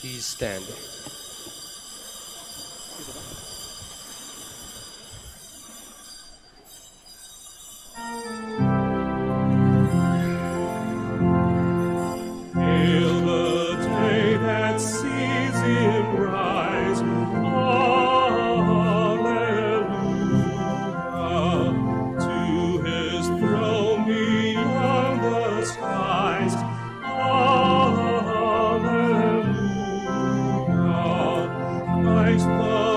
Please stand. Hail the day that sees him rise. Alleluia. To his throne beyond the skies. Alleluia. Christ the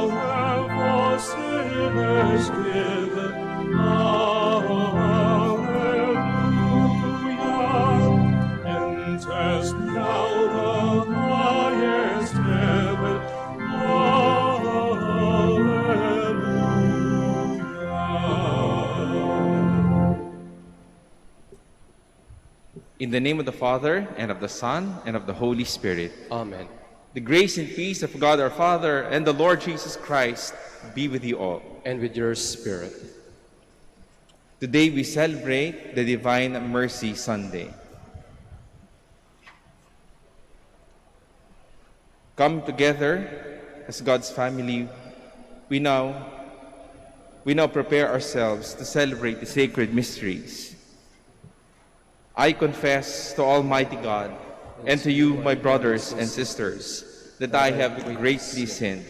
Lamb for sinners given. Enters now the highest heaven. Alleluia. In the name of the Father, and of the Son, and of the Holy Spirit. Amen. The grace and peace of God our Father and the Lord Jesus Christ be with you all. And with your spirit. Today we celebrate the Divine Mercy Sunday. Come together as God's family, we now prepare ourselves to celebrate the sacred mysteries. I confess to Almighty God and to you, my brothers and sisters, that I have greatly sinned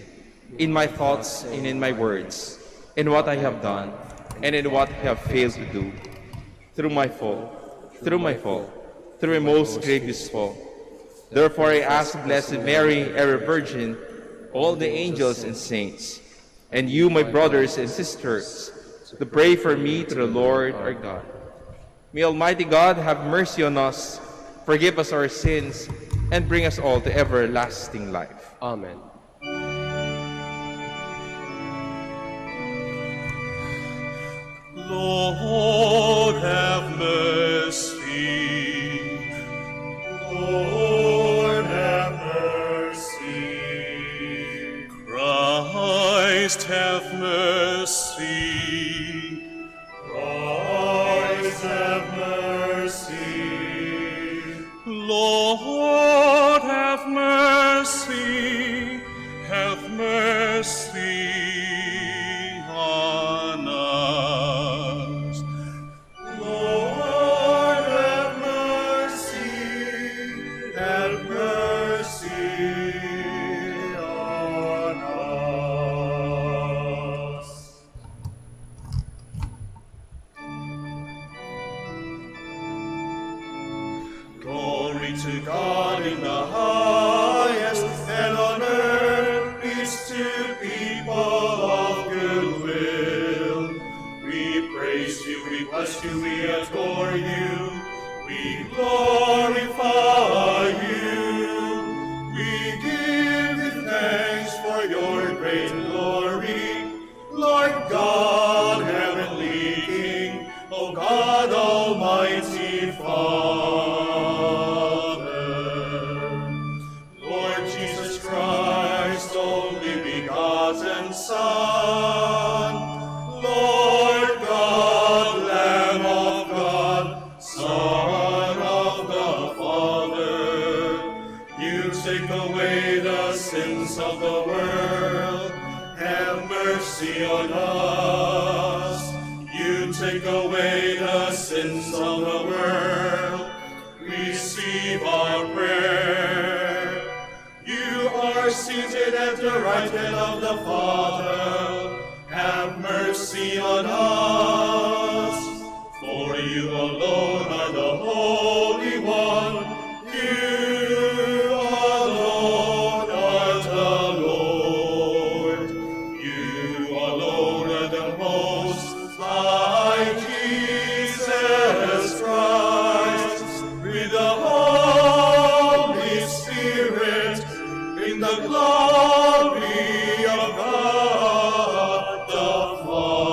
in my thoughts and in my words, in what I have done and in what I have failed to do, through my fault, through a most grievous fault. Therefore I ask Blessed Mary, ever Virgin, all the angels and saints, and you, my brothers and sisters, to pray for me to the Lord our God. May Almighty God have mercy on us, forgive us our sins, and bring us all to everlasting life. Amen. Lord, have mercy. Lord, have mercy. Christ, have mercy. Christ, have mercy. Lord, have mercy. Have mercy on us. Lord, have mercy. Have mercy on us. Glory to God in the highest, and on earth peace to people of good will. We praise you, we bless you, we adore you, we glorify you. We give you thanks for your great glory, Lord God, heavenly King, O God, Almighty Father. Lord Jesus Christ, only begotten Son, Lord God, Lamb of God, Son of the Father, you take away the sins of the world, have mercy on us. You take away the sins of the world, receive our prayer. You are seated at the right hand of the Father, have mercy on us. For you alone are the Holy One, you alone are the Lord, you alone are the Most High, Jesus Christ, with the Holy Spirit, in the glory of God the Father.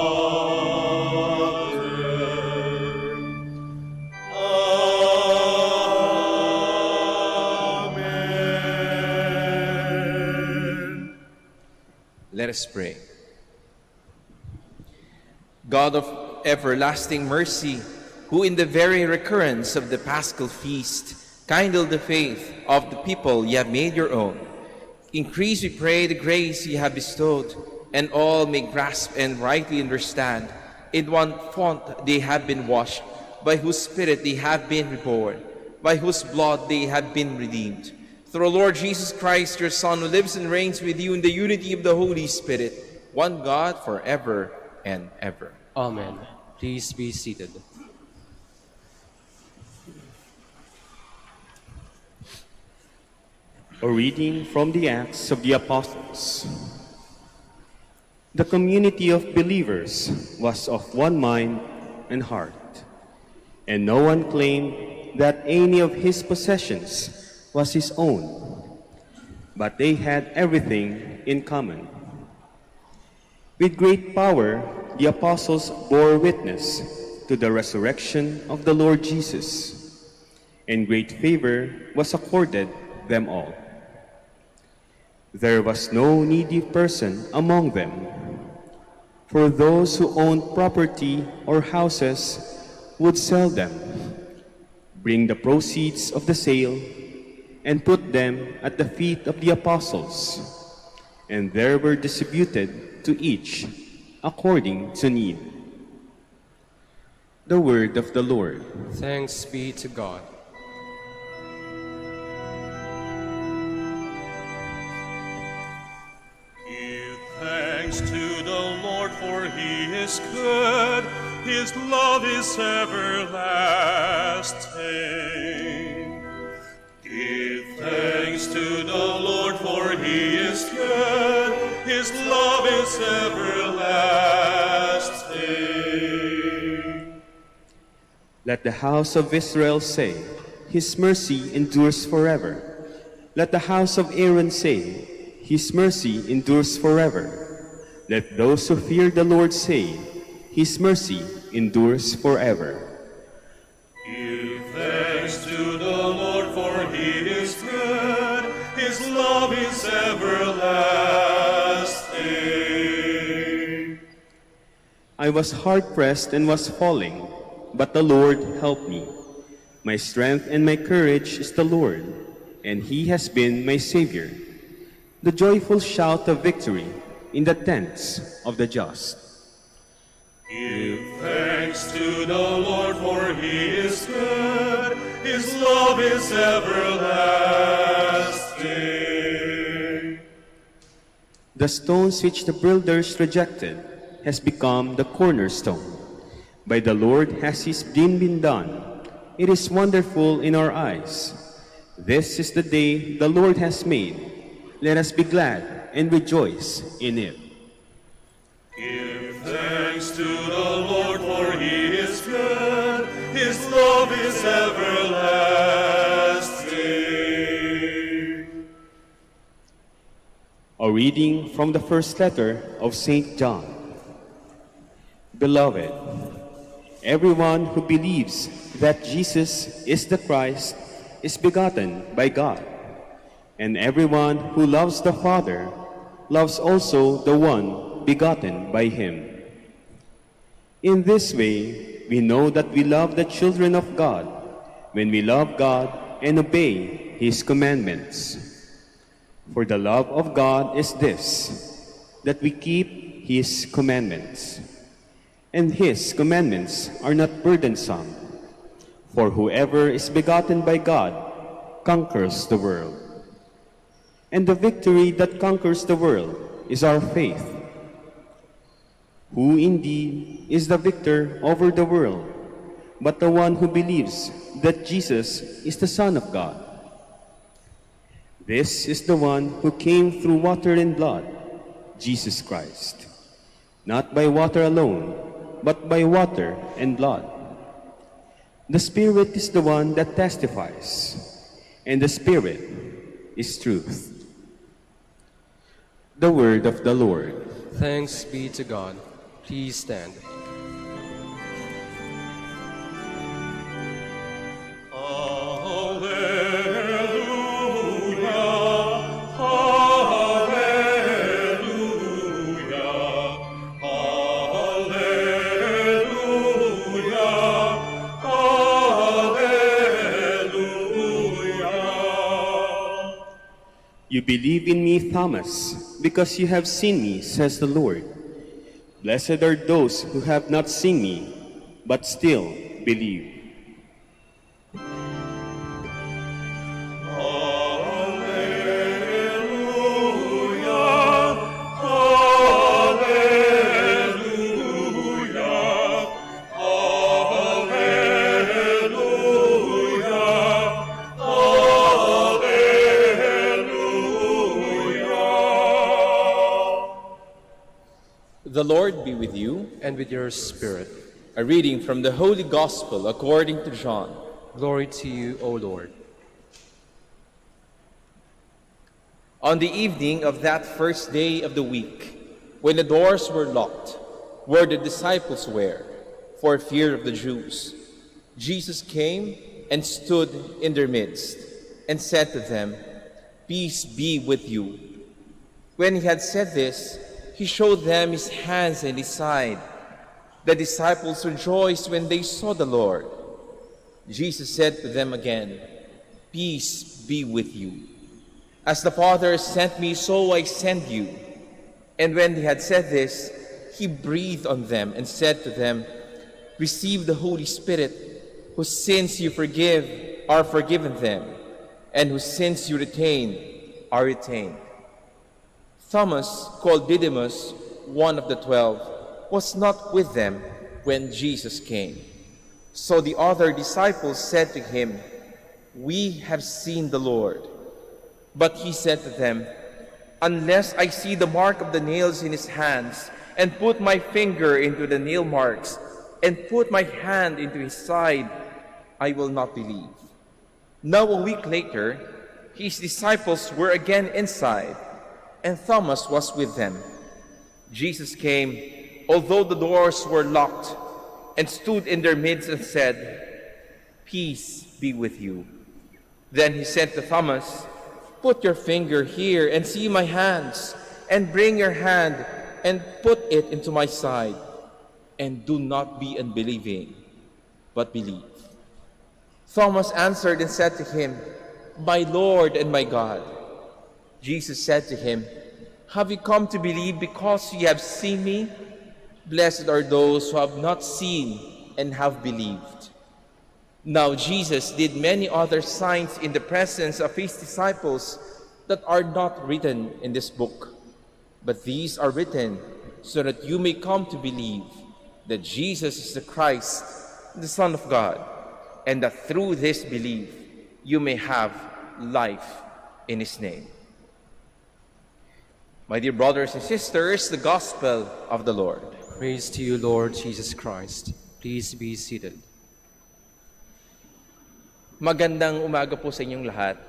Amen. Let us pray. God of everlasting mercy, who in the very recurrence of the Paschal feast kindled the faith of the people you have made your own, Increase, we pray, the grace you have bestowed, and all may grasp and rightly understand, in one font they have been washed, by whose Spirit they have been reborn, by whose blood they have been redeemed. Through our Lord Jesus Christ, your Son, who lives and reigns with you in the unity of the Holy Spirit, one God, forever and ever. Amen. Please be seated. A reading from the Acts of the Apostles. The community of believers was of one mind and heart, and no one claimed that any of his possessions was his own, but they had everything in common. With great power, the apostles bore witness to the resurrection of the Lord Jesus, and great favor was accorded them all. There was no needy person among them, for those who owned property or houses would sell them, bring the proceeds of the sale, and put them at the feet of the apostles, and there were distributed to each according to need. The word of the Lord. Thanks be to God. Give thanks to the Lord, for he is good. His love is everlasting. Give thanks to the Lord, for he is good. His love is everlasting. Let the house of Israel say, his mercy endures forever. Let the house of Aaron say, his mercy endures forever. Let those who fear the Lord say, his mercy endures forever. Give thanks to the Lord, for he is good. His love is everlasting. I was hard-pressed and was falling, but the Lord helped me. My strength and my courage is the Lord, and he has been my Savior. The joyful shout of victory in the tents of the just. Give thanks to the Lord, for he is good. His love is everlasting. The stones which the builders rejected has become the cornerstone. By the Lord has his deed been done. It is wonderful in our eyes. This is the day the Lord has made. Let us be glad and rejoice in it. Give thanks to the Lord, for he is good. His love is everlasting. A reading from the first letter of St. John. Beloved, everyone who believes that Jesus is the Christ is begotten by God, and everyone who loves the Father loves also the one begotten by him. In this way, we know that we love the children of God, when we love God and obey his commandments. For the love of God is this, that we keep his commandments. And his commandments are not burdensome, for whoever is begotten by God conquers the world. And the victory that conquers the world is our faith. Who indeed is the victor over the world, but the one who believes that Jesus is the Son of God? This is the one who came through water and blood, Jesus Christ, not by water alone, but by water and blood. The Spirit is the one that testifies, and the Spirit is truth. The word of the Lord. Thanks be to God. Please stand. You believe in me, Thomas, because you have seen me, says the Lord. Blessed are those who have not seen me, but still believe. The Lord be with you. And with your spirit. A reading from the Holy Gospel according to John. Glory to you, O Lord. On the evening of that first day of the week, when the doors were locked, where the disciples were, for fear of the Jews, Jesus came and stood in their midst and said to them, "Peace be with you." When he had said this, he showed them his hands and his side. The disciples rejoiced when they saw the Lord. Jesus said to them again, "Peace be with you. As the Father sent me, so I send you." And when he had said this, he breathed on them and said to them, "Receive the Holy Spirit. Whose sins you forgive are forgiven them, and whose sins you retain are retained." Thomas, called Didymus, one of the 12, was not with them when Jesus came. So the other disciples said to him, "We have seen the Lord." But he said to them, "Unless I see the mark of the nails in his hands, and put my finger into the nail marks, and put my hand into his side, I will not believe." Now a week later, his disciples were again inside, and Thomas was with them. Jesus came, although the doors were locked, and stood in their midst and said, "Peace be with you." Then he said to Thomas, "Put your finger here and see my hands, and bring your hand and put it into my side, and do not be unbelieving, but believe." Thomas answered and said to him, "My Lord and my God." Jesus said to him, "Have you come to believe because you have seen me? Blessed are those who have not seen and have believed." Now Jesus did many other signs in the presence of his disciples that are not written in this book. But these are written so that you may come to believe that Jesus is the Christ, the Son of God, and that through this belief you may have life in his name. My dear brothers and sisters, the Gospel of the Lord. Praise to you, Lord Jesus Christ. Please be seated. Magandang umaga po sa inyong lahat.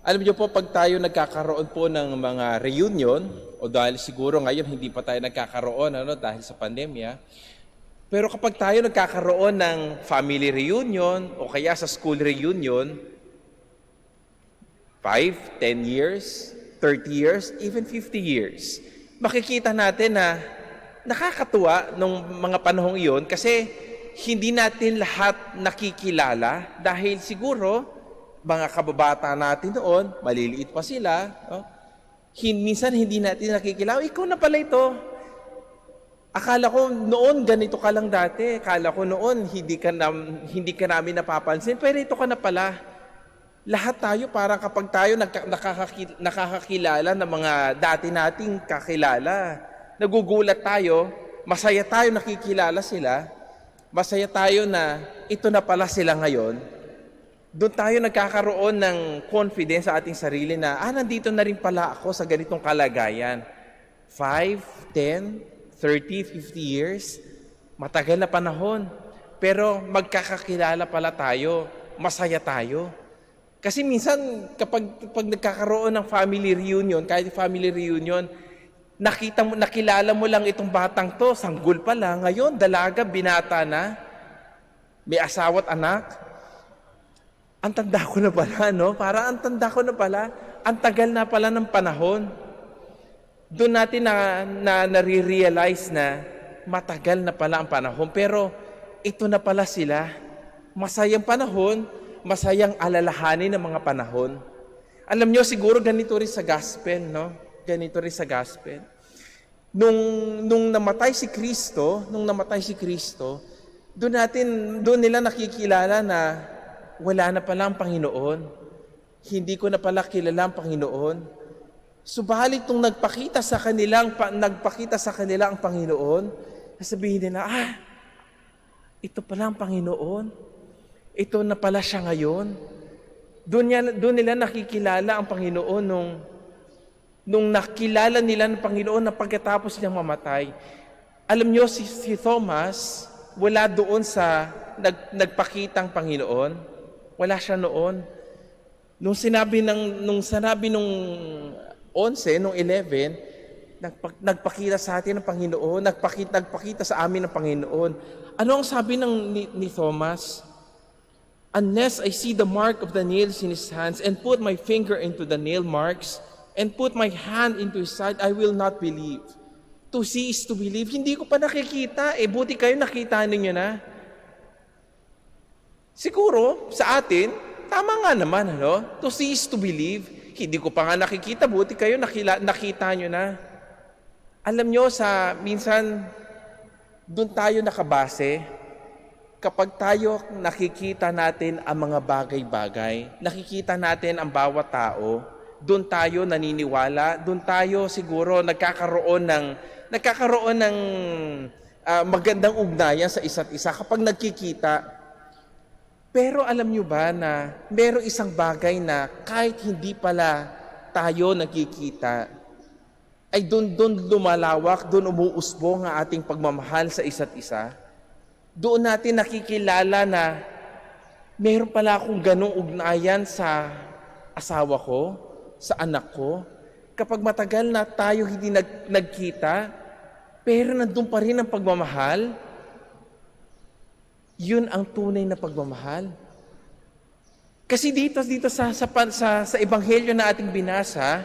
Alam niyo po, pag tayo nagkakaroon po ng mga reunion, o dahil siguro ngayon hindi pa tayo nagkakaroon dahil sa pandemya, pero kapag tayo nagkakaroon ng family reunion o kaya sa school reunion, 5, 10 years, 30 years, even 50 years, makikita natin na nakakatuwa nung mga panahong iyon kasi hindi natin lahat nakikilala dahil siguro mga kababata natin noon, maliliit pa sila, minsan hindi natin nakikilala, ikaw na pala ito. Akala ko noon ganito ka lang dati, akala ko noon hindi ka namin napapansin, pero ito ka na pala. Lahat tayo parang kapag tayo nakakakilala ng mga dati nating kakilala, nagugulat tayo, masaya tayo nakikilala sila, masaya tayo na ito na pala sila ngayon. Doon tayo nagkakaroon ng confidence sa ating sarili na, nandito na rin pala ako sa ganitong kalagayan. 5, 10, 30, 50 years, matagal na panahon. Pero magkakakilala pala tayo, masaya tayo. Kasi minsan, kapag nagkakaroon ng family reunion, kahit family reunion, nakilala mo lang itong batang to, sanggol pa lang, ngayon, dalaga, binata na, may asawa't anak. Ang tanda ko na pala, no? Para ang tanda ko na pala, ang tagal na pala ng panahon. Doon natin nare-realize na matagal na pala ang panahon. Pero ito na pala sila. Masayang panahon, masayang alalahanin ng mga panahon. Alam nyo, siguro ganito rin sa gospel, no? Ganito rin sa gospel. Nung namatay si Kristo, doon nila nakikilala na wala na pala ang Panginoon. Hindi ko na pala kilala ang Panginoon. Subalit nung nagpakita sa kanila ang Panginoon, sabihin nila, ito pala ang Panginoon. Ito na pala siya ngayon. Doon nila nakikilala ang Panginoon nung nakilala nila ng Panginoon na pagkatapos niyang mamatay. Alam niyo, si Thomas, wala doon sa nagpakitang Panginoon. Wala siya noon. Nung sinabi nung 11, nung 11, nagpakita sa atin ng Panginoon, nagpakita sa amin ng Panginoon. Ano ang sabi ni Thomas? Unless I see the mark of the nails in his hands and put my finger into the nail marks and put my hand into his side, I will not believe. To see is to believe. Hindi ko pa nakikita. Buti kayo nakita ninyo na. Siguro, sa atin, tama nga naman, ano? To see is to believe. Hindi ko pa nga nakikita. Buti kayo nakita nyo na. Alam nyo, minsan, doon tayo nakabase. Kapag tayo nakikita natin ang mga bagay-bagay, nakikita natin ang bawat tao, doon tayo naniniwala, doon tayo siguro nagkakaroon ng magandang ugnayan sa isa't isa kapag nagkikita. Pero alam nyo ba na mayroong isang bagay na kahit hindi pala tayo nagkikita, ay doon lumalawak, doon umuusbong ang ating pagmamahal sa isa't isa. Doon natin nakikilala na meron pala akong ganong ugnayan sa asawa ko, sa anak ko. Kapag matagal na tayo hindi nagkita, pero nandun pa rin ang pagmamahal, yun ang tunay na pagmamahal. Kasi dito sa ebanghelyo na ating binasa,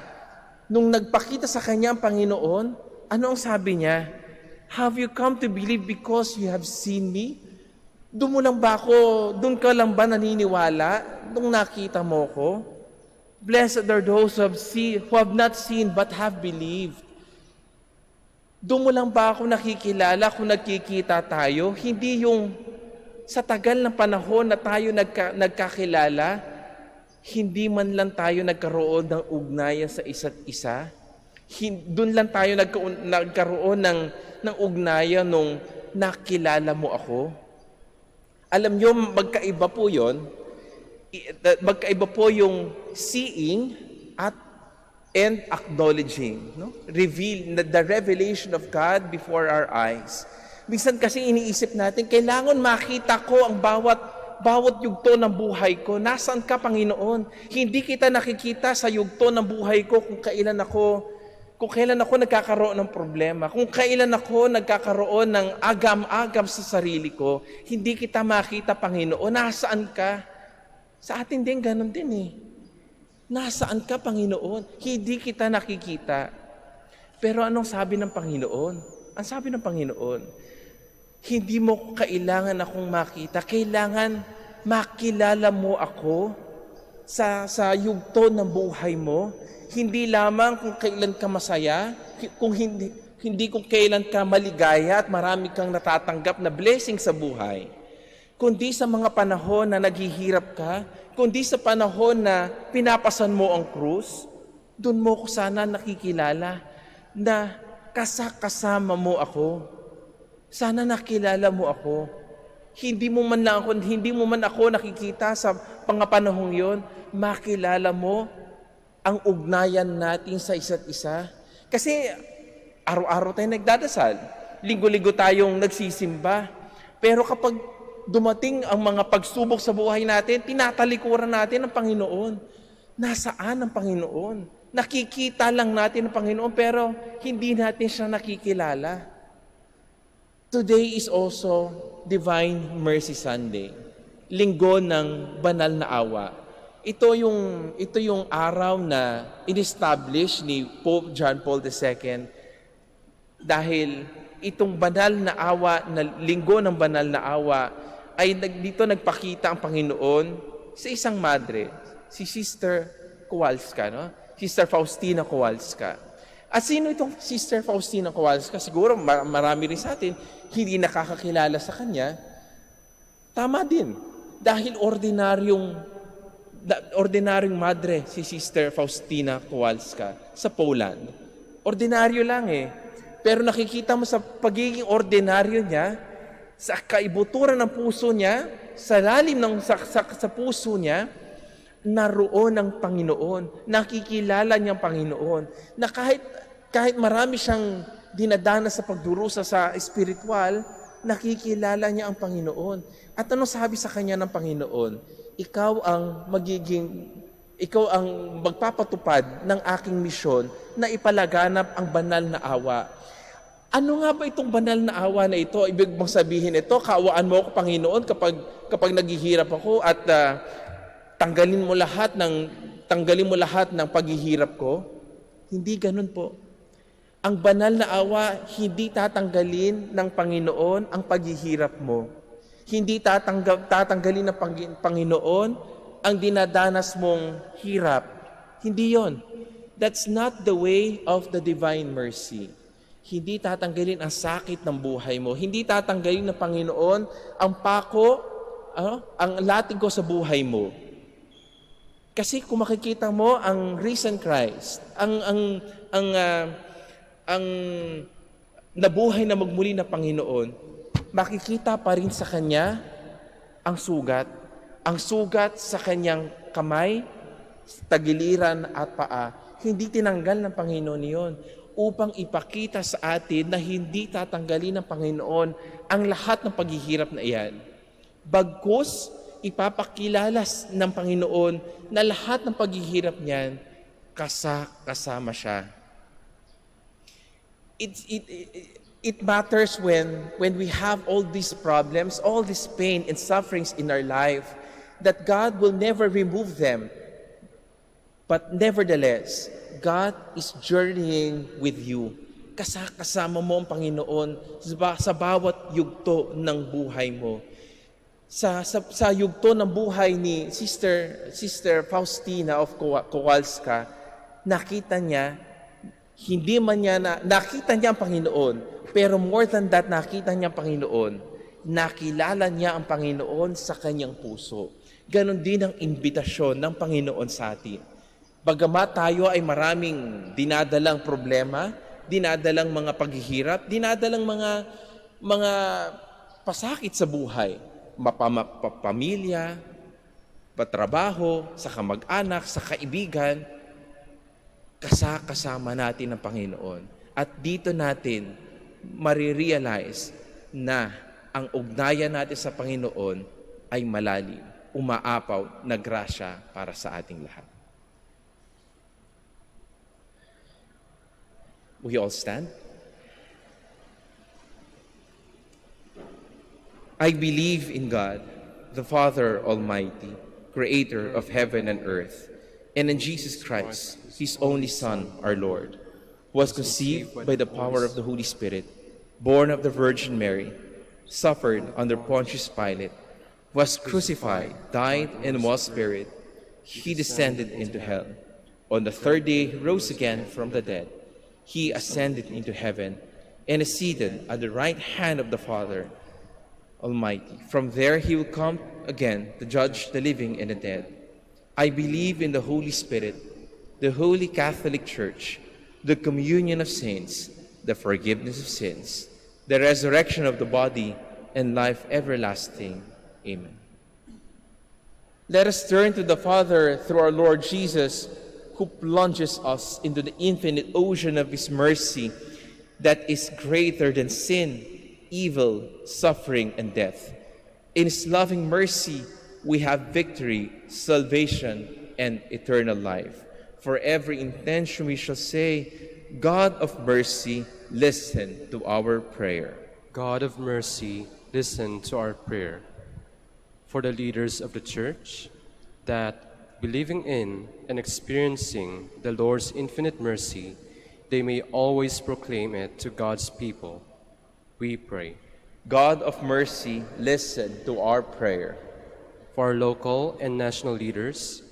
nung nagpakita sa kanya ang Panginoon, ano ang sabi niya? Have you come to believe because you have seen me? Doon ka lang ba naniniwala nung nakita mo ko? Blessed are those who have not seen but have believed. Doon mo lang ba ako nakikilala kung nagkikita tayo? Hindi yung sa tagal ng panahon na tayo nagkakilala, hindi man lang tayo nagkaroon ng ugnayan sa isa't isa. Doon lang tayo nagkaroon ng ugnayan nung nakilala mo ako. Alam nyo, magkaiba po yun. Magkaiba po yung seeing and acknowledging. No? The revelation of God before our eyes. Minsan kasi iniisip natin, kailangan makita ko ang bawat yugto ng buhay ko. Nasaan ka, Panginoon? Hindi kita nakikita sa yugto ng buhay ko kung kailan ako nagkakaroon ng problema, kung kailan ako nagkakaroon ng agam-agam sa sarili ko, hindi kita makita, Panginoon. Nasaan ka? Sa atin din, ganun din eh. Nasaan ka, Panginoon? Hindi kita nakikita. Pero anong sabi ng Panginoon? Ang sabi ng Panginoon, hindi mo kailangan akong makita. Kailangan makilala mo ako sa yugto ng buhay mo. Hindi lamang kung kailan ka masaya, hindi kung kailan ka maligaya at marami kang natatanggap na blessing sa buhay, kundi sa mga panahon na naghihirap ka, kundi sa panahon na pinapasan mo ang krus, doon mo ko sana nakikilala na kasama mo ako. Sana nakilala mo ako. Hindi mo man ako nakikita sa pangapanahong yon, makilala mo ang ugnayan natin sa isa't isa. Kasi araw-araw tayong nagdadasal. Linggo-linggo tayong nagsisimba. Pero kapag dumating ang mga pagsubok sa buhay natin, tinatalikuran natin ang Panginoon. Nasaan ang Panginoon? Nakikita lang natin ang Panginoon pero hindi natin siya nakikilala. Today is also Divine Mercy Sunday. Linggo ng banal na awa. Ito yung araw na in-establish ni Pope John Paul II dahil itong banal na awa, na linggo ng banal na awa, ay dito nagpakita ang Panginoon sa isang madre, si Sister Kowalska, no? Sister Faustina Kowalska. At sino itong Sister Faustina Kowalska? Siguro marami rin sa atin hindi nakakakilala sa kanya. Tama din. Dahil ordinaryong madre si Sister Faustina Kowalska sa Poland. Ordinaryo lang eh. Pero nakikita mo sa pagiging ordinaryo niya, sa kaibuturan ng puso niya, sa lalim ng sa puso niya, naroon ang Panginoon. Nakikilala niya ang Panginoon. Na kahit marami siyang dinadanas sa pagdurusa sa espiritual, nakikilala niya ang Panginoon. At ano sabi sa kanya ng Panginoon? Ikaw ang magpapatupad ng aking misyon na ipalaganap ang banal na awa. Ano nga ba itong banal na awa na ito? Ibig mong sabihin ito, kaawaan mo ako, Panginoon, kapag naghihirap ako at tanggalin mo lahat ng paghihirap ko? Hindi ganun po. Ang banal na awa, hindi tatanggalin ng Panginoon ang paghihirap mo. Hindi tatanggalin ng Panginoon ang dinadanas mong hirap. Hindi yon. That's not the way of the divine mercy. Hindi tatanggalin ang sakit ng buhay mo. Hindi tatanggalin ng Panginoon ang pako, ang lating ko sa buhay mo. Kasi kung makikita mo ang risen Christ, ang nabuhay na magmuli na Panginoon, makikita pa rin sa Kanya ang sugat sa Kanyang kamay, tagiliran at paa. Hindi tinanggal ng Panginoon iyon upang ipakita sa atin na hindi tatanggalin ng Panginoon ang lahat ng paghihirap na iyan. Bagkus, ipapakilala ng Panginoon na lahat ng paghihirap niyan kasama siya. It matters when we have all these problems, all this pain and sufferings in our life, that God will never remove them. But nevertheless, God is journeying with you. Kasama mo ang Panginoon sa bawat yugto ng buhay mo. Sa yugto ng buhay ni Sister Faustina of Kowalska, nakita niya ang Panginoon, pero more than that, nakita niya ang Panginoon. Nakilala niya ang Panginoon sa kanyang puso. Ganon din ang imbitasyon ng Panginoon sa atin. Bagamat tayo ay maraming dinadalang problema, dinadalang mga paghihirap, dinadalang mga pasakit sa buhay, pamilya, patrabaho, sa kamag-anak, sa kaibigan, kasama natin ang Panginoon. At dito natin marirealize na ang ugnayan natin sa Panginoon ay malalim, umaapaw na grasya para sa ating lahat. Will you all stand? I believe in God, the Father Almighty, creator of heaven and earth, and in Jesus Christ, His only Son, our Lord, who was conceived by the power of the Holy Spirit, born of the Virgin Mary, suffered under Pontius Pilate, was crucified, died, and was buried. He descended into hell. On the third day, he rose again from the dead. He ascended into heaven and is seated at the right hand of the Father Almighty. From there he will come again to judge the living and the dead. I believe in the Holy Spirit, the Holy Catholic Church, the communion of saints, the forgiveness of sins, the resurrection of the body, and life everlasting. Amen. Let us turn to the Father through our Lord Jesus, who plunges us into the infinite ocean of His mercy that is greater than sin, evil, suffering, and death. In His loving mercy, we have victory, salvation, and eternal life. For every intention we shall say, God of mercy, listen to our prayer. God of mercy, listen to our prayer. For the leaders of the Church, that believing in and experiencing the Lord's infinite mercy, they may always proclaim it to God's people, we pray. God of mercy, listen to our prayer. For our local and national leaders,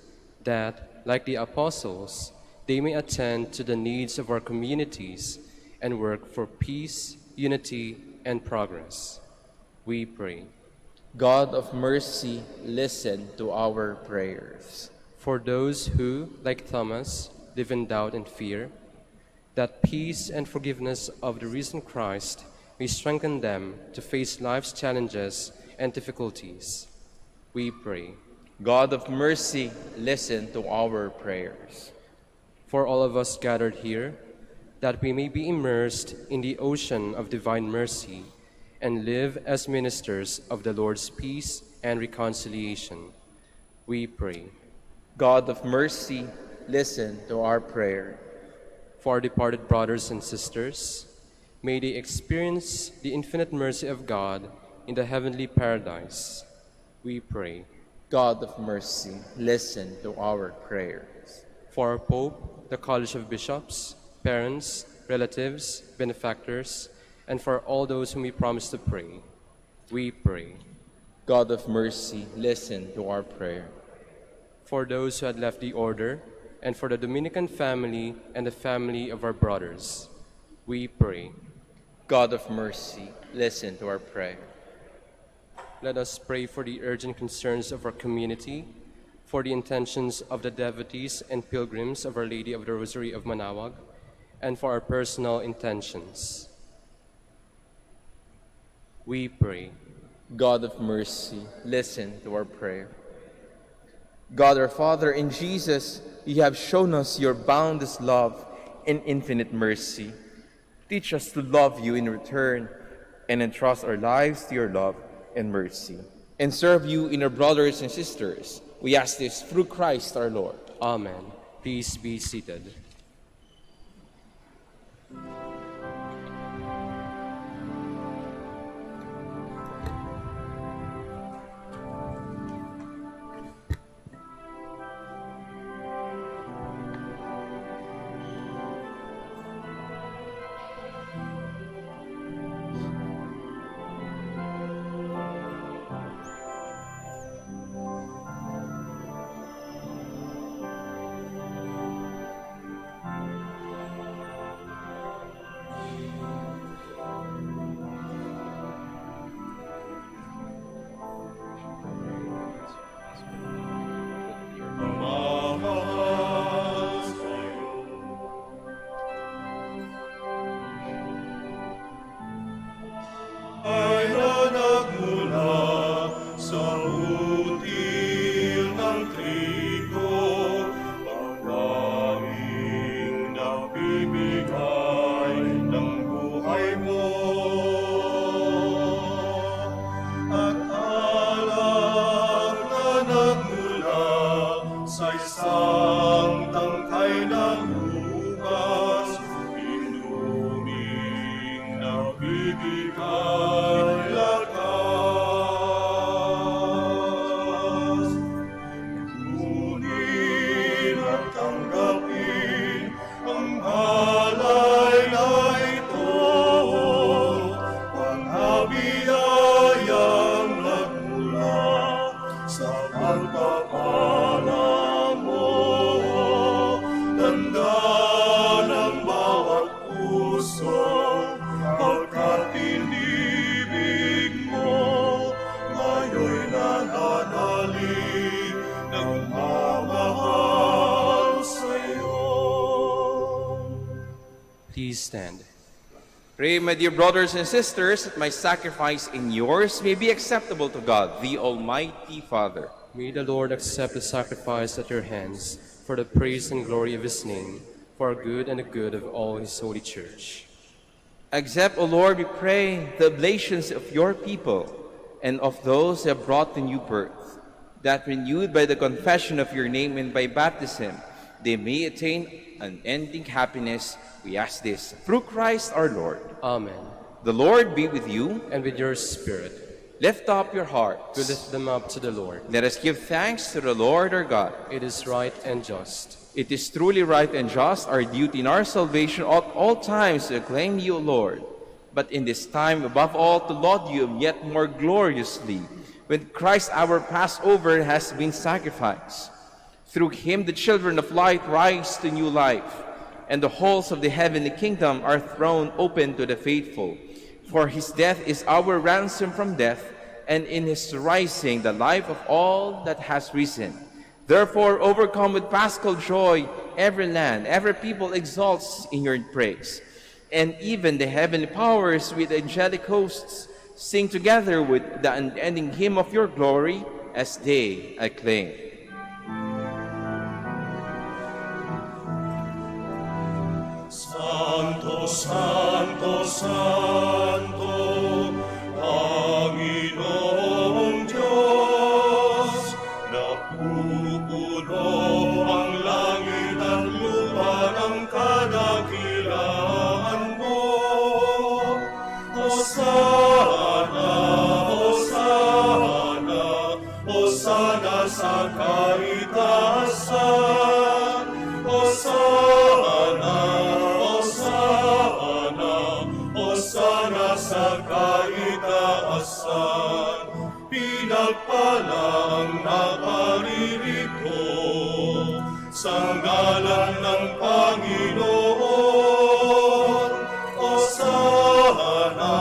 that like the apostles, they may attend to the needs of our communities and work for peace, unity, and progress. We pray. God of mercy, listen to our prayers. For those who, like Thomas, live in doubt and fear, that peace and forgiveness of the risen Christ may strengthen them to face life's challenges and difficulties. We pray. God of mercy, listen to our prayers. For all of us gathered here, that we may be immersed in the ocean of divine mercy and live as ministers of the Lord's peace and reconciliation. We pray. God of mercy, listen to our prayer. For our departed brothers and sisters, may they experience the infinite mercy of God in the heavenly paradise. We pray. God of mercy, listen to our prayers. For our Pope, the College of Bishops, parents, relatives, benefactors, and for all those whom we promise to pray, we pray. God of mercy, listen to our prayer. For those who had left the order, and for the Dominican family and the family of our brothers, we pray. God of mercy, listen to our prayer. Let us pray for the urgent concerns of our community, for the intentions of the devotees and pilgrims of Our Lady of the Rosary of Manaoag, and for our personal intentions. We pray. God of mercy, listen to our prayer. God our Father, in Jesus, you have shown us your boundless love and infinite mercy. Teach us to love you in return and entrust our lives to your love and mercy, and serve you in our brothers and sisters. We ask this through Christ our Lord. Amen. Please be seated. Please stand. Pray, my dear brothers and sisters, that my sacrifice and yours may be acceptable to God, the Almighty Father. May the Lord accept the sacrifice at your hands for the praise and glory of his name, for our good and the good of all his holy church. Accept, O Lord, we pray, the oblations of your people and of those who have brought the new birth, that renewed by the confession of your name and by baptism, they may attain unending happiness. We ask this through Christ our Lord. Amen. The Lord be with you. And with your spirit. Lift up your hearts. We lift them up to the Lord. Let us give thanks to the Lord our God. It is right and just. It is truly right and just, our duty in our salvation at all times to acclaim you, O Lord. But in this time, above all, to laud you yet more gloriously, when Christ our Passover has been sacrificed. Through him the children of light rise to new life, and the halls of the heavenly kingdom are thrown open to the faithful. For his death is our ransom from death, and in his rising the life of all that has risen. Therefore, overcome with paschal joy, every land, every people exalts in your praise. And even the heavenly powers with angelic hosts sing together with the unending hymn of your glory as they acclaim. Santo, Santo, Santo, Panginoong Diyos, napupuno ang langit at lupa ng kadakilaan mo. Hosana, Hosana, Hosana sa kaitaasan. Hosana, Hosana sa kaitaasan, pinagpala ang naparirito sa ngalan ng Panginoon. Hosana,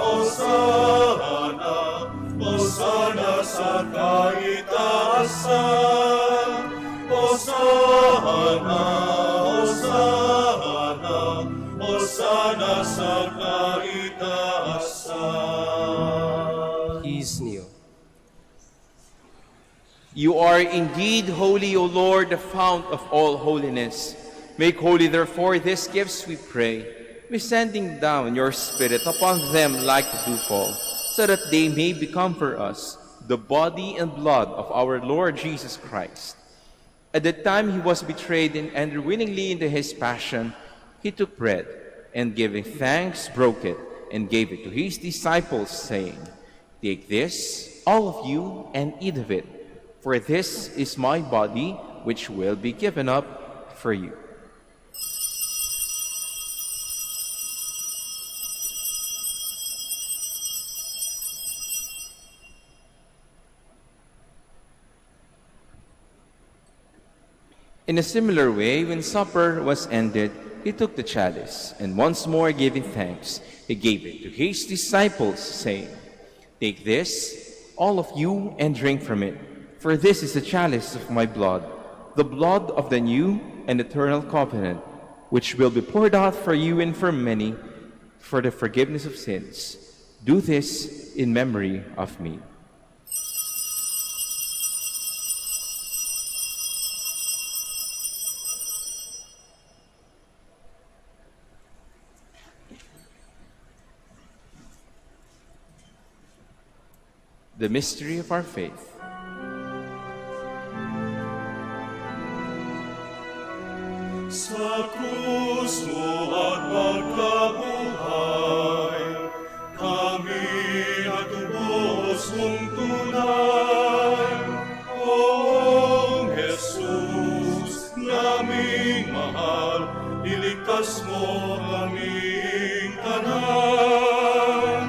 Hosana, Hosana sa kaitaasan. Hosana, Hosana, Hosana sa kaitaasan. Please kneel. You are indeed holy, O Lord, the fount of all holiness. Make holy, therefore, these gifts, we pray, by sending down your Spirit upon them like the dewfall, so that they may become for us the body and blood of our Lord Jesus Christ. At the time he was betrayed and entered willingly into his passion, he took bread, and giving thanks, broke it, and gave it to his disciples, saying, Take this, all of you, and eat of it, for this is my body, which will be given up for you. In a similar way, when supper was ended, he took the chalice, and once more giving thanks, he gave it to his disciples, saying, Take this, all of you, and drink from it, for this is the chalice of my blood, the blood of the new and eternal covenant, which will be poured out for you and for many for the forgiveness of sins. Do this in memory of me. The mystery of our faith. Sa krus mo at pagkabuhay, kami natubos mong tunay. O Jesus, naming mahal, iligtas mo kaming tanan.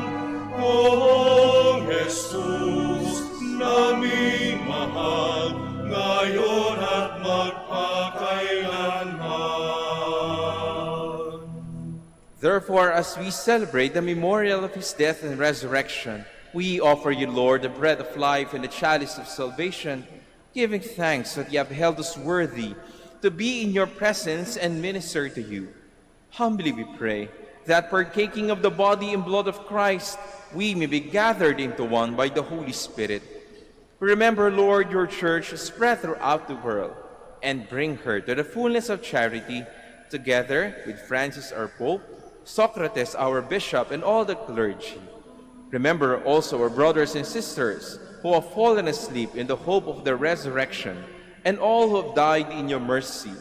O Jesus, naming mahal, ngayon at magpakailanman. Therefore, as we celebrate the memorial of his death and resurrection, we offer you, Lord, the bread of life and the chalice of salvation, giving thanks that you have held us worthy to be in your presence and minister to you. Humbly we pray that partaking of the body and blood of Christ, we may be gathered into one by the Holy Spirit. Remember, Lord, your church spread throughout the world, and bring her to the fullness of charity, together with Francis our Pope, Socrates our Bishop, and all the clergy. Remember also our brothers and sisters who have fallen asleep in the hope of the resurrection, and all who have died in your mercy.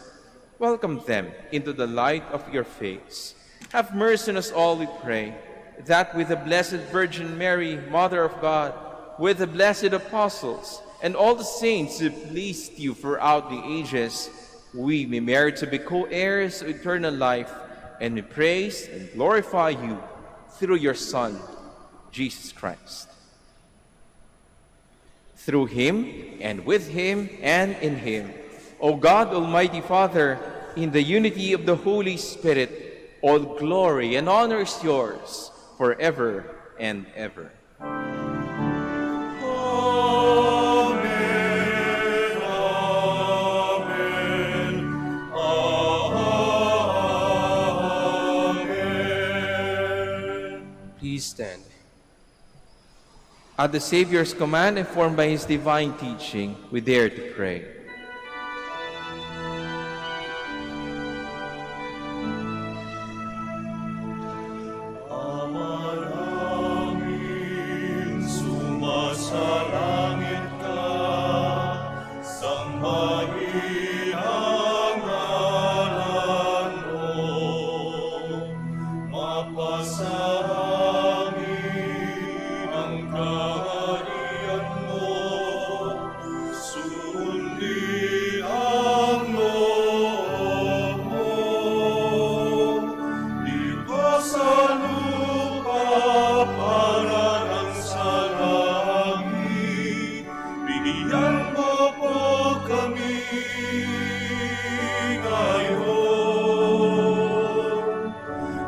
Welcome them into the light of your face. Have mercy on us all, we pray, that with the Blessed Virgin Mary, Mother of God, with the blessed apostles, and all the saints who pleased you throughout the ages, we may merit to be co-heirs of eternal life, and we praise and glorify you through your Son, Jesus Christ. Through him, and with him, and in him, O God, Almighty Father, in the unity of the Holy Spirit, all glory and honor is yours forever and ever. Amen. Amen. Amen. Please stand. At the Savior's command, informed by his divine teaching, we dare to pray. Ama namin, sumasalangit ka, sambahin ang ngalan mo, mapasangin ang kaharian mo, sundin ang loob mo, dito sa lupa para ng sa langit, bigyan mo po kami ngayon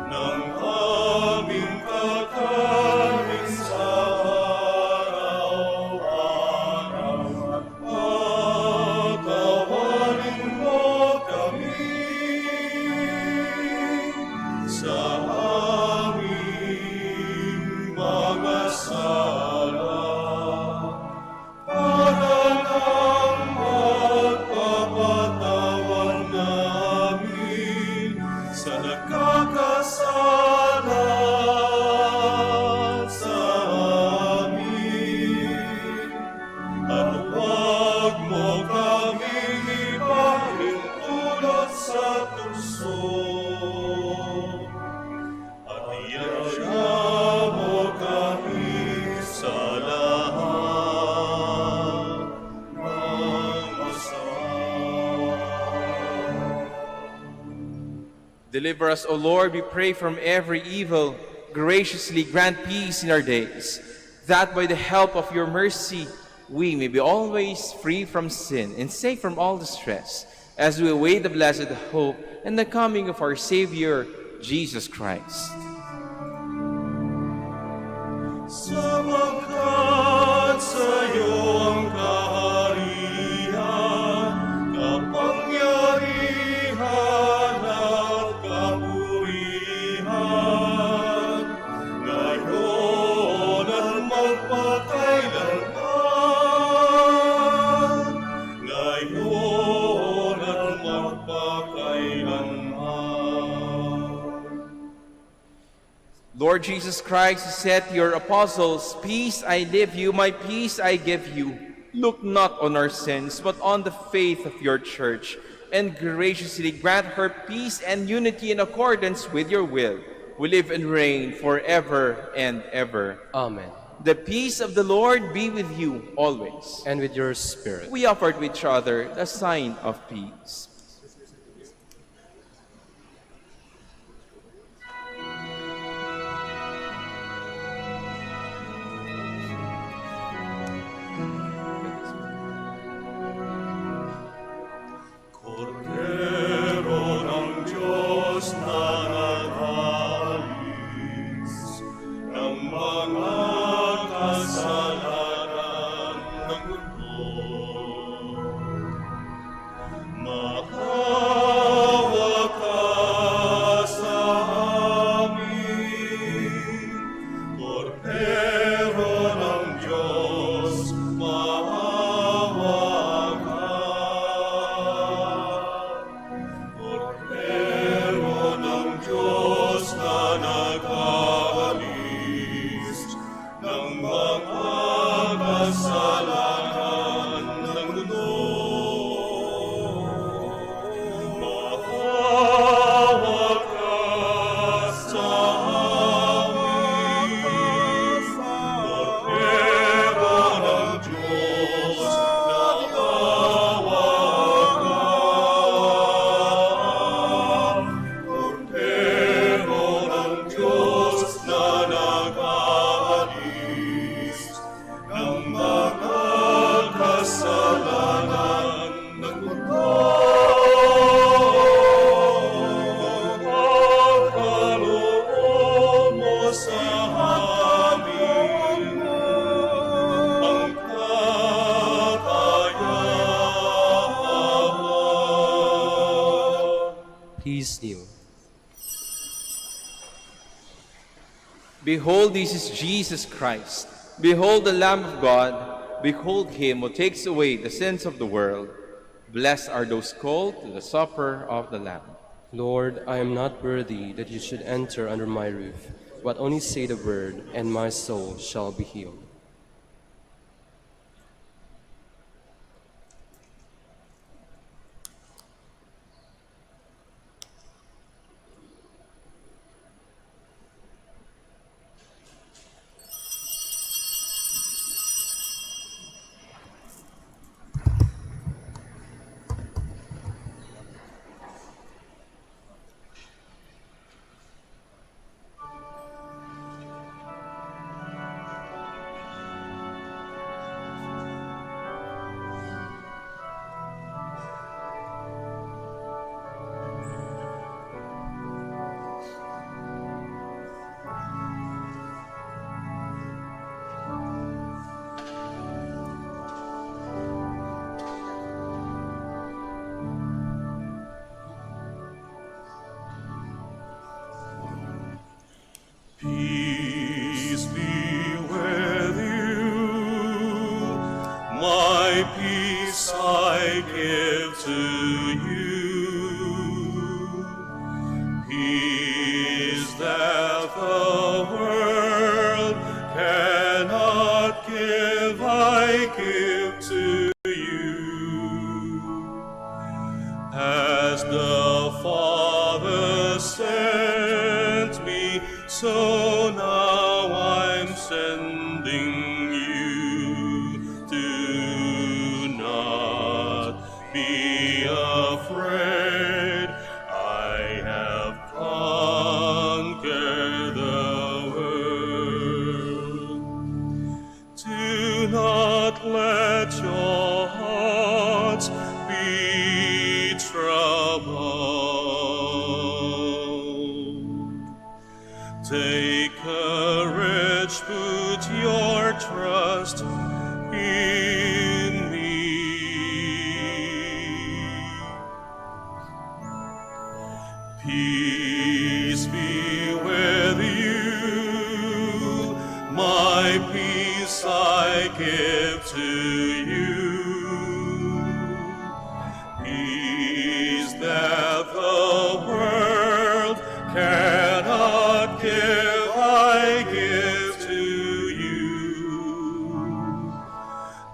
ng aming kakanin sa araw-araw at patawarin mo kami sa aming mga sala para nang magpapatawan namin sa nagkakasala sa amin. At huwag mo kaming ipahintulot sa tukso. At iyaya mo kami sa lahat ng masama. Deliver us, O Lord, we pray, from every evil. Graciously grant peace in our days, that by the help of your mercy we may be always free from sin and safe from all distress, as we await the blessed hope and the coming of our Savior, Jesus Christ. Sapagkat sa'yo ang kaharian, kapangyarihan at kapurihan, ngayon at magpakailanman, ngayon at magpakailanman. Lord Jesus Christ, you said to your apostles, "Peace I leave you, my peace I give you. Look not on our sins, but on the faith of your church, and graciously grant her peace and unity in accordance with your will, who live and reign forever and ever." Amen. The peace of the Lord be with you always. And with your spirit. We offer to each other the sign of peace. Cordero ng Diyos na nag-alis ng mga kasalanan ng mundo, maawa ka sa amin. Cordero ng Diyos, maawa ka. Cordero ng Diyos na nag-alis ng mga kasalanan ng mundo, maawa ka sa amin. Cordero ng Diyos, naawa ka. Cordero ng Diyos na nag-alis ng mga Behold, this is Jesus Christ. Behold the Lamb of God. Behold him who takes away the sins of the world. Blessed are those called to the supper of the Lamb. Lord, I am not worthy that you should enter under my roof, but only say the word, and my soul shall be healed. Peace be with you. My peace I give to you. Peace that the world cannot give, I give to you. As the Father sent me, so now I'm sending you. Do not be afraid. I have conquered the world. Do not let your hearts be troubled. Take courage, put your trust in me. Peace be with you. My peace I give to you. Peace that the world cannot give, I give to you.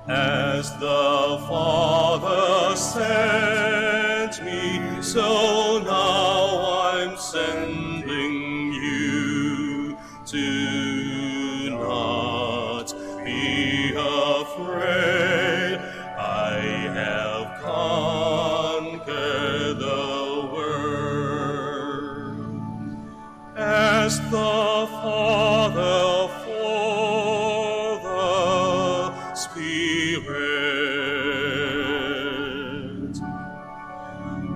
As the Father sent me, so now I'm sending you. Do not be afraid. I have conquered the world. As the Father for the Spirit,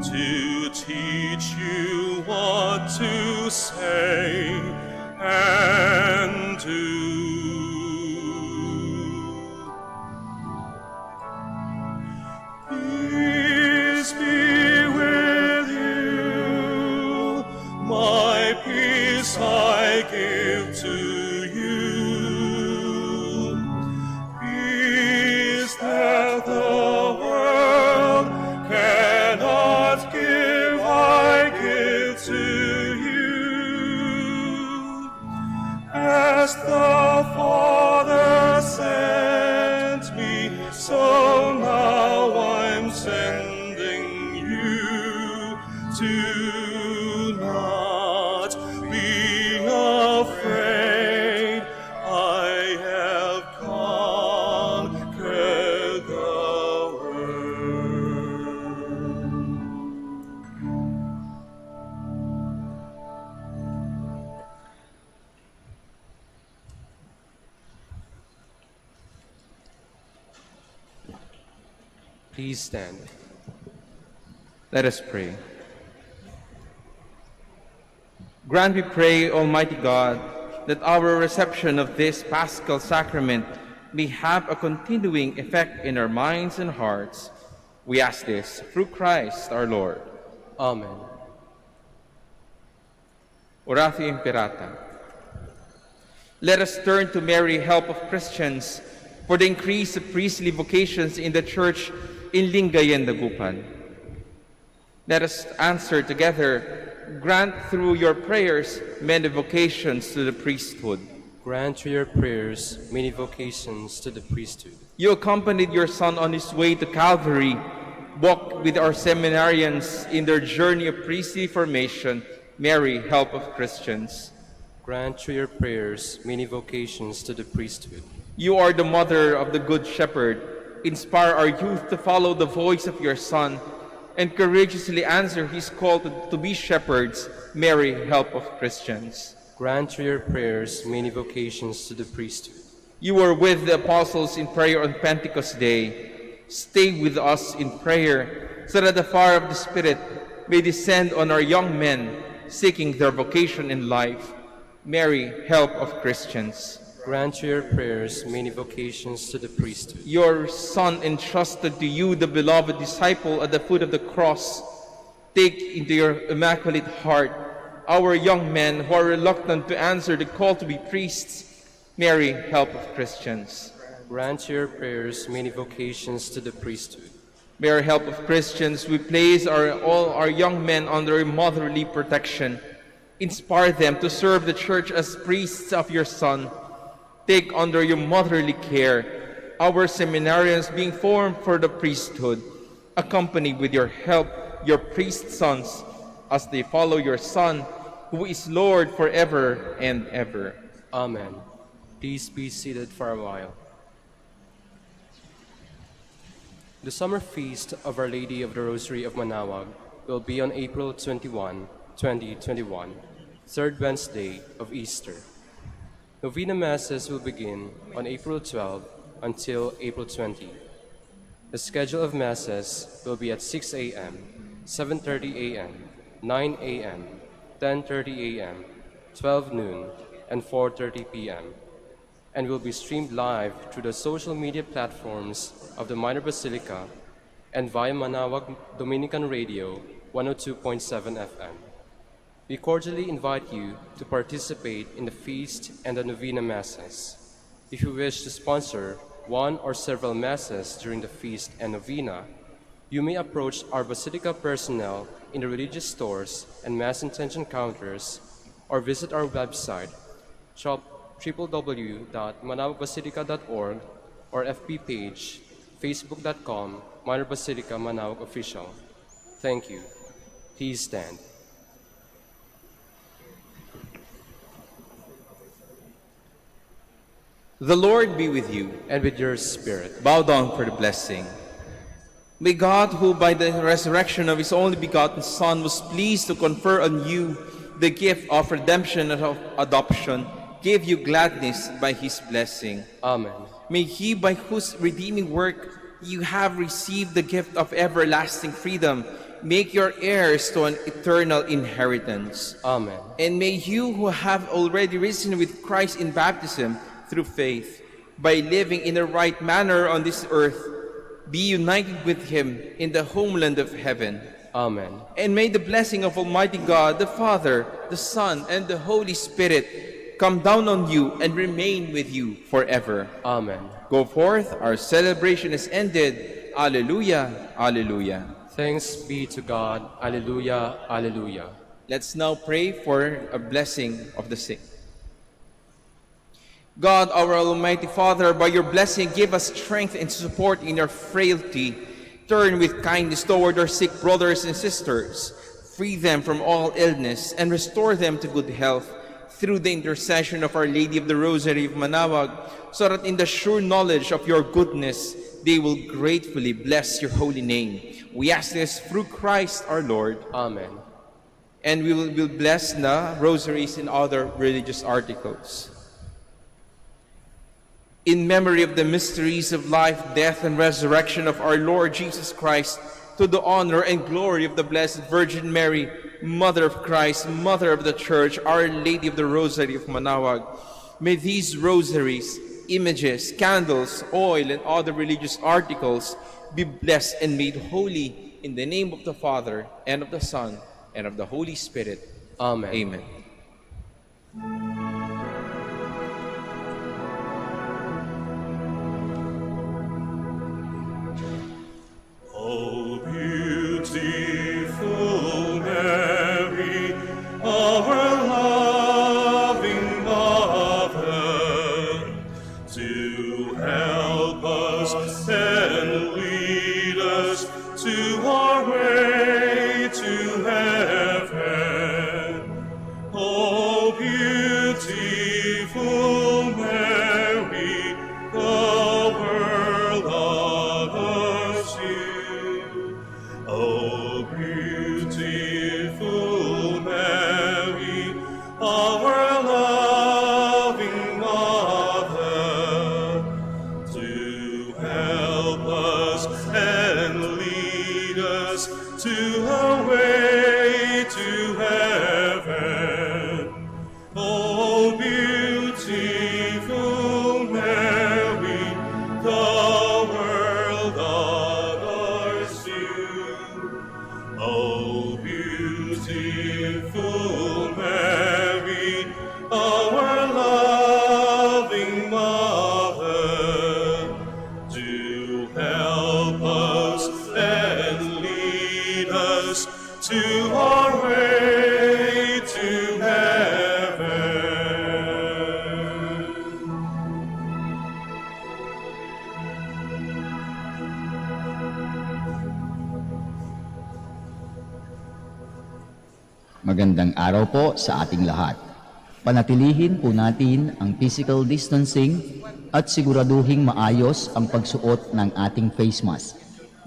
to teach you what to say and do. Peace be with you. My peace I give to you. Peace that the world cannot give, I give to you. As the Father sent me, so now I'm sending you. Do not be afraid. I have conquered the world. Please stand. Let us pray. Grant, we pray, Almighty God, that our reception of this Paschal Sacrament may have a continuing effect in our minds and hearts. We ask this through Christ our Lord. Amen. Oratio Imperata. Let us turn to Mary, help of Christians, for the increase of priestly vocations in the Church in Lingay and Dagupan. Let us answer together, grant through your prayers many vocations to the priesthood. Grant through your prayers many vocations to the priesthood. You accompanied your Son on his way to Calvary. Walk with our seminarians in their journey of priestly formation. Mary, help of Christians. Grant through your prayers many vocations to the priesthood. You are the mother of the Good Shepherd. Inspire our youth to follow the voice of your Son and courageously answer his call to be shepherds. Mary, help of Christians. Grant through your prayers many vocations to the priesthood. You were with the apostles in prayer on Pentecost Day. Stay with us in prayer so that the fire of the Spirit may descend on our young men seeking their vocation in life. Mary, help of Christians. Grant through your prayers many vocations to the priesthood. Your Son entrusted to you the beloved disciple at the foot of the cross. Take into your immaculate heart our young men who are reluctant to answer the call to be priests. Mary, help of Christians. Grant through your prayers many vocations to the priesthood. Mary, help of Christians, we place all our young men under your motherly protection. Inspire them to serve the Church as priests of your Son. Take under your motherly care our seminarians being formed for the priesthood. Accompany with your help your priest sons as they follow your Son, who is Lord forever and ever. Amen. Please be seated for a while. The summer feast of Our Lady of the Rosary of Manaoag will be on April 21, 2021, third Wednesday of Easter. Novena Masses will begin on April 12 until April 20. The schedule of Masses will be at 6 a.m., 7:30 a.m., 9 a.m., 10:30 a.m., 12 noon, and 4:30 p.m., and will be streamed live through the social media platforms of the Minor Basilica and via Manaoag Dominican Radio 102.7 FM. We cordially invite you to participate in the feast and the Novena Masses. If you wish to sponsor one or several Masses during the feast and Novena, you may approach our Basilica personnel in the religious stores and Mass intention counters, or visit our website, www.manaoagbasilica.org, or FB page, facebook.com, Minor Basilica Manaoag Official. Thank you. Please stand. The Lord be with you. And with your spirit. Bow down for the blessing. May God, who by the resurrection of his only begotten Son was pleased to confer on you the gift of redemption and of adoption, give you gladness by his blessing. Amen. May he, by whose redeeming work you have received the gift of everlasting freedom, make your heirs to an eternal inheritance. Amen. And may you, who have already risen with Christ in baptism through faith, by living in the right manner on this earth, be united with him in the homeland of heaven. Amen. And may the blessing of Almighty God, the Father, the Son, and the Holy Spirit come down on you and remain with you forever. Amen. Go forth, our celebration is ended. Alleluia, alleluia. Thanks be to God. Alleluia, alleluia. Let's now pray for a blessing of the sick. God, our Almighty Father, by your blessing, give us strength and support in our frailty. Turn with kindness toward our sick brothers and sisters. Free them from all illness and restore them to good health through the intercession of Our Lady of the Rosary of Manaoag, so that in the sure knowledge of your goodness, they will gratefully bless your holy name. We ask this through Christ our Lord. Amen. And we will bless the rosaries and other religious articles. In memory of the mysteries of life, death, and resurrection of our Lord Jesus Christ, to the honor and glory of the Blessed Virgin Mary, Mother of Christ, Mother of the Church, Our Lady of the Rosary of Manaoag, may these rosaries, images, candles, oil, and other religious articles be blessed and made holy in the name of the Father, and of the Son, and of the Holy Spirit. Amen. Amen. help us and lead us to our way to heaven. O beautiful Mary, the world honors you. O beautiful Mary, our loving Mother, to help us and lead us to a way to heaven. O beautiful Mary, the world honors you. O beautiful Mary, our loving Mother, do help us and lead us to our way to heaven. Magandang araw po sa ating lahat. Panatilihin po natin ang physical distancing at siguraduhing maayos ang pagsuot ng ating face mask.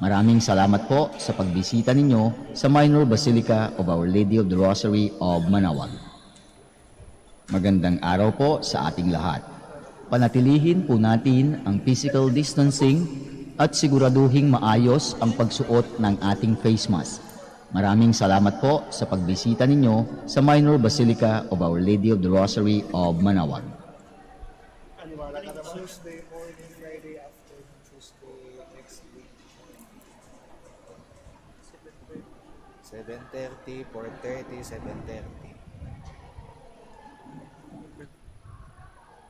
Maraming salamat po sa pagbisita ninyo sa Minor Basilica of Our Lady of the Rosary of Manaoag. Magandang araw po sa ating lahat. Panatilihin po natin ang physical distancing at siguraduhing maayos ang pagsuot ng ating face mask. Maraming salamat po sa pagbisita ninyo sa Minor Basilica of Our Lady of the Rosary of Manaoag. Tuesday morning, Friday after Tuesday next week. 7:30, 4:30, 7:30.